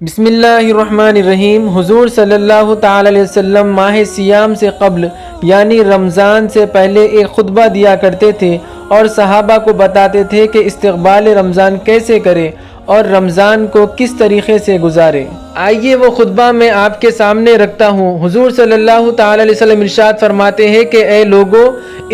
بسم اللہ الرحمن الرحیم۔ حضور صلی اللہ تعالی علیہ وسلم ماہ سیام سے قبل یعنی رمضان سے پہلے ایک خطبہ دیا کرتے تھے اور صحابہ کو بتاتے تھے کہ استقبال رمضان کیسے کرے اور رمضان کو کس طریقے سے گزارے۔ آئیے وہ خطبہ میں آپ کے سامنے رکھتا ہوں۔ حضور صلی اللہ تعالی علیہ وسلم ارشاد فرماتے ہیں کہ اے لوگو،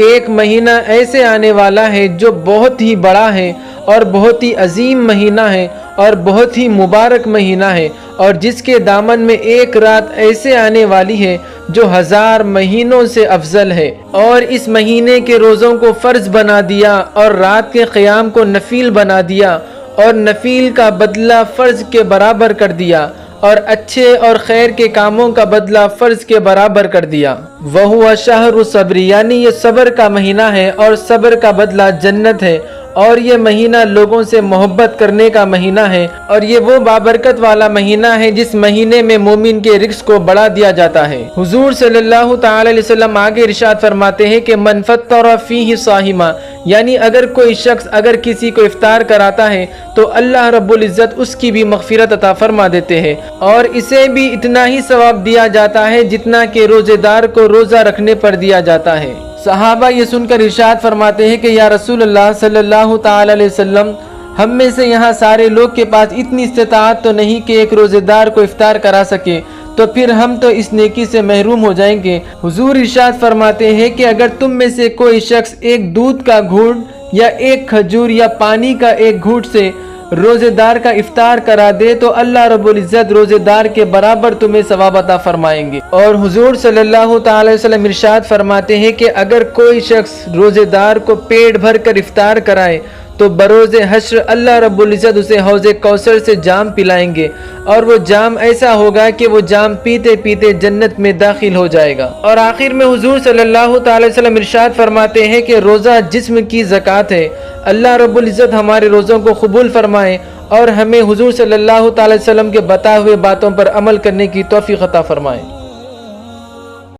ایک مہینہ ایسے آنے والا ہے جو بہت ہی بڑا ہے اور بہت ہی عظیم مہینہ ہے اور بہت ہی مبارک مہینہ ہے، اور جس کے دامن میں ایک رات ایسے آنے والی ہے جو 1000 مہینوں سے افضل ہے، اور اس مہینے کے روزوں کو فرض بنا دیا اور رات کے قیام کو نفل بنا دیا اور نفل کا بدلہ فرض کے برابر کر دیا اور اچھے اور خیر کے کاموں کا بدلہ فرض کے برابر کر دیا۔ وَهُوَ شَهْرُ الصَّبْرِ، یعنی یہ صبر کا مہینہ ہے اور صبر کا بدلہ جنت ہے، اور یہ مہینہ لوگوں سے محبت کرنے کا مہینہ ہے، اور یہ وہ بابرکت والا مہینہ ہے جس مہینے میں مومن کے رزق کو بڑھا دیا جاتا ہے۔ حضور صلی اللہ تعالی علیہ وسلم آگے ارشاد فرماتے ہیں کہ من فطر فیہ صائما، یعنی اگر کوئی شخص اگر کسی کو افطار کراتا ہے تو اللہ رب العزت اس کی بھی مغفرت عطا فرما دیتے ہیں، اور اسے بھی اتنا ہی ثواب دیا جاتا ہے جتنا کہ روزے دار کو روزہ رکھنے پر دیا جاتا ہے۔ صحابہ یہ سن کر ارشاد فرماتے ہیں کہ یا رسول اللہ صلی اللہ تعالی علیہ وسلم، ہم میں سے یہاں سارے لوگ کے پاس اتنی استطاعت تو نہیں کہ ایک روزے دار کو افطار کرا سکے، تو پھر ہم تو اس نیکی سے محروم ہو جائیں گے۔ حضور ارشاد فرماتے ہیں کہ اگر تم میں سے کوئی شخص ایک دودھ کا گھونٹ یا ایک کھجور یا پانی کا ایک گھونٹ سے روزے دار کا افطار کرا دے تو اللہ رب العزت روزے دار کے برابر تمہیں ثواب عطا فرمائیں گے۔ اور حضور صلی اللہ تعالی وسلم ارشاد فرماتے ہیں کہ اگر کوئی شخص روزے دار کو پیٹ بھر کر افطار کرائے تو بروز حشر اللہ رب العزت اسے حوض کوثر سے جام پلائیں گے، اور وہ جام ایسا ہوگا کہ وہ جام پیتے پیتے جنت میں داخل ہو جائے گا۔ اور آخر میں حضور صلی اللہ تعالی وسلم ارشاد فرماتے ہیں کہ روزہ جسم کی زکوٰۃ ہے۔ اللہ رب العزت ہمارے روزوں کو قبول فرمائے اور ہمیں حضور صلی اللہ تعالی وسلم کے بتائے ہوئے باتوں پر عمل کرنے کی توفیق عطا فرمائے۔